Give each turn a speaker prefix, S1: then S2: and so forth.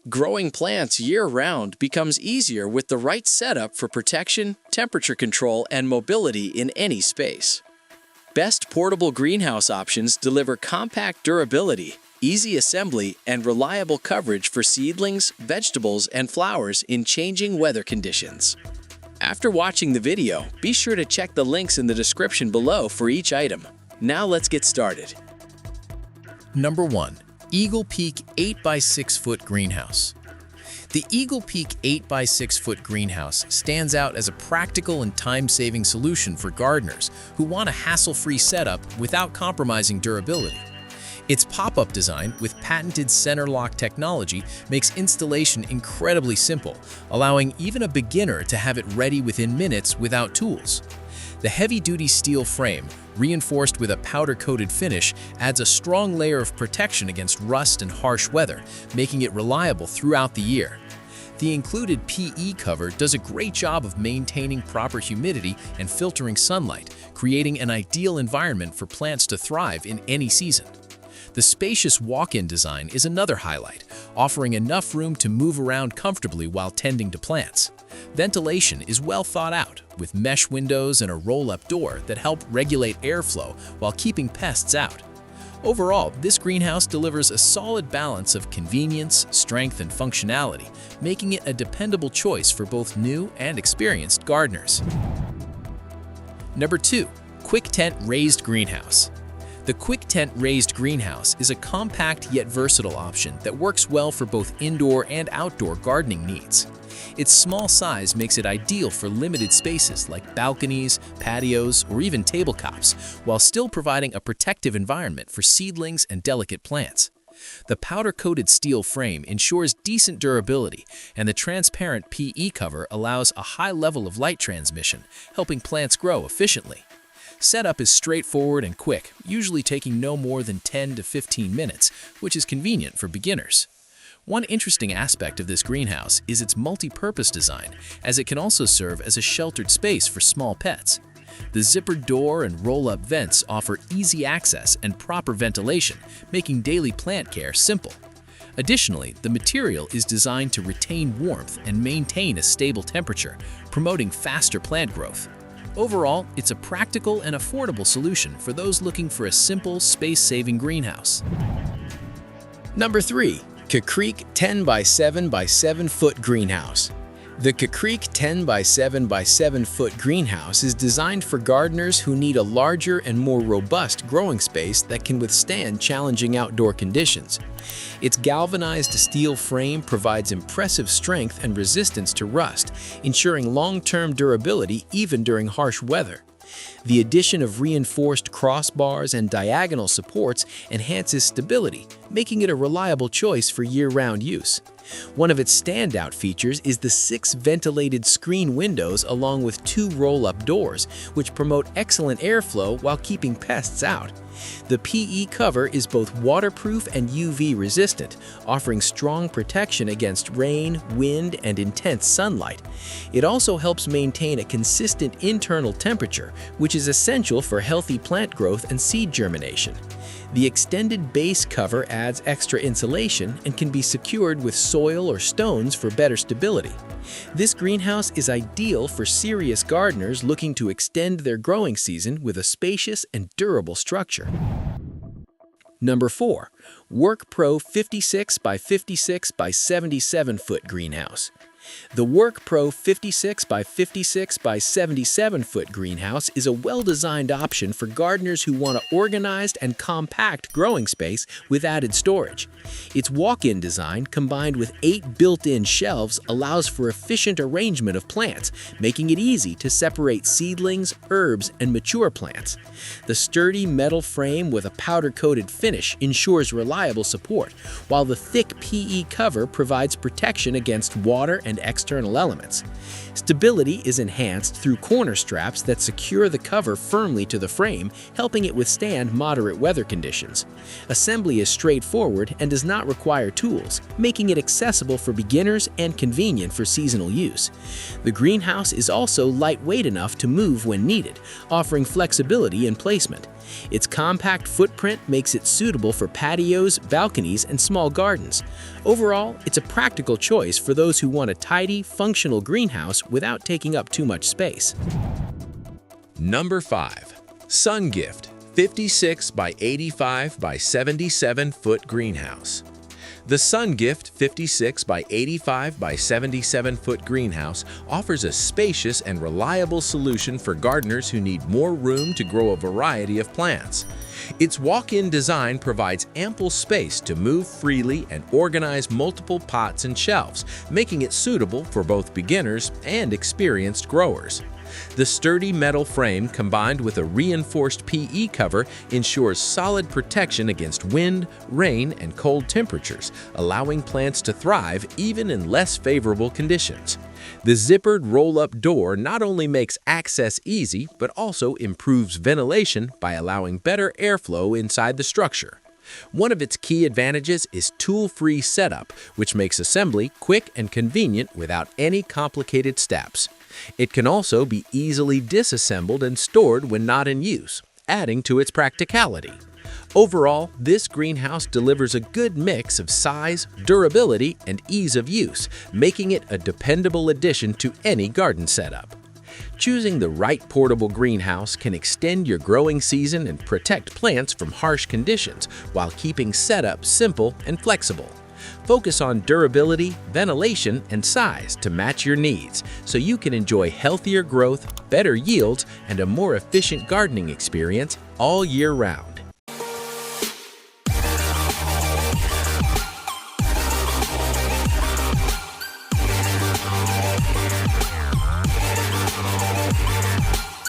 S1: Growing plants year-round becomes easier with the right setup for protection, temperature control, and mobility in any space. Best portable greenhouse options deliver compact durability, easy assembly, and reliable coverage for seedlings, vegetables, and flowers in changing weather conditions. After watching the video, be sure to check the links in the description below for each item. Now let's get started.
S2: Number 1. Eagle Peak 8x6 foot Greenhouse. The Eagle Peak 8x6 foot greenhouse stands out as a practical and time-saving solution for gardeners who want a hassle-free setup without compromising durability. Its pop-up design with patented center lock technology makes installation incredibly simple, allowing even a beginner to have it ready within minutes without tools. The heavy-duty steel frame, reinforced with a powder-coated finish, adds a strong layer of protection against rust and harsh weather, making it reliable throughout the year. The included PE cover does a great job of maintaining proper humidity and filtering sunlight, creating an ideal environment for plants to thrive in any season. The spacious walk-in design is another highlight, offering enough room to move around comfortably while tending to plants. Ventilation is well thought out, with mesh windows and a roll-up door that help regulate airflow while keeping pests out. Overall, this greenhouse delivers a solid balance of convenience, strength, and functionality, making it a dependable choice for both new and experienced gardeners. Number 2. Quictent Raised Greenhouse. The Quictent Raised Greenhouse is a compact yet versatile option that works well for both indoor and outdoor gardening needs. Its small size makes it ideal for limited spaces like balconies, patios, or even tabletops, while still providing a protective environment for seedlings and delicate plants. The powder-coated steel frame ensures decent durability, and the transparent PE cover allows a high level of light transmission, helping plants grow efficiently. Setup is straightforward and quick, usually taking no more than 10 to 15 minutes, which is convenient for beginners. One interesting aspect of this greenhouse is its multi-purpose design, as it can also serve as a sheltered space for small pets. The zippered door and roll-up vents offer easy access and proper ventilation, making daily plant care simple. Additionally, the material is designed to retain warmth and maintain a stable temperature, promoting faster plant growth. Overall, it's a practical and affordable solution for those looking for a simple, space-saving greenhouse.
S1: Number 3. Kecreque 10x7x7 foot Greenhouse. The Kecreque 10x7x7 foot greenhouse is designed for gardeners who need a larger and more robust growing space that can withstand challenging outdoor conditions. Its galvanized steel frame provides impressive strength and resistance to rust, ensuring long-term durability even during harsh weather. The addition of reinforced crossbars and diagonal supports enhances stability, making it a reliable choice for year-round use. One of its standout features is the 6 ventilated screen windows along with 2 roll-up doors, which promote excellent airflow while keeping pests out. The PE cover is both waterproof and UV resistant, offering strong protection against rain, wind, and intense sunlight. It also helps maintain a consistent internal temperature, which is essential for healthy plant growth and seed germination. The extended base cover adds extra insulation and can be secured with soil or stones for better stability. This greenhouse is ideal for serious gardeners looking to extend their growing season with a spacious and durable structure. Number 4. WORKPRO 56x56x77 foot Greenhouse. The WORKPRO 56x56x77 foot greenhouse is a well-designed option for gardeners who want an organized and compact growing space with added storage. Its walk-in design, combined with 8 built-in shelves, allows for efficient arrangement of plants, making it easy to separate seedlings, herbs, and mature plants. The sturdy metal frame with a powder-coated finish ensures reliable support, while the thick PE cover provides protection against water and external elements. Stability is enhanced through corner straps that secure the cover firmly to the frame, helping it withstand moderate weather conditions. Assembly is straightforward and does not require tools, making it accessible for beginners and convenient for seasonal use. The greenhouse is also lightweight enough to move when needed, offering flexibility in placement. Its compact footprint makes it suitable for patios, balconies, and small gardens. Overall, it's a practical choice for those who want a tidy, functional greenhouse without taking up too much space.
S2: Number 5. SUNGIFT 56 by 85 by 77 foot greenhouse. The SUNGIFT 56 by 85 by 77 foot greenhouse offers a spacious and reliable solution for gardeners who need more room to grow a variety of plants. Its walk-in design provides ample space to move freely and organize multiple pots and shelves, making it suitable for both beginners and experienced growers. The sturdy metal frame combined with a reinforced PE cover ensures solid protection against wind, rain, and cold temperatures, allowing plants to thrive even in less favorable conditions. The zippered roll-up door not only makes access easy, but also improves ventilation by allowing better airflow inside the structure. One of its key advantages is tool-free setup, which makes assembly quick and convenient without any complicated steps. It can also be easily disassembled and stored when not in use, adding to its practicality. Overall, this greenhouse delivers a good mix of size, durability, and ease of use, making it a dependable addition to any garden setup. Choosing the right portable greenhouse can extend your growing season and protect plants from harsh conditions while keeping setup simple and flexible. Focus on durability, ventilation, and size to match your needs so you can enjoy healthier growth, better yields, and a more efficient gardening experience all year round.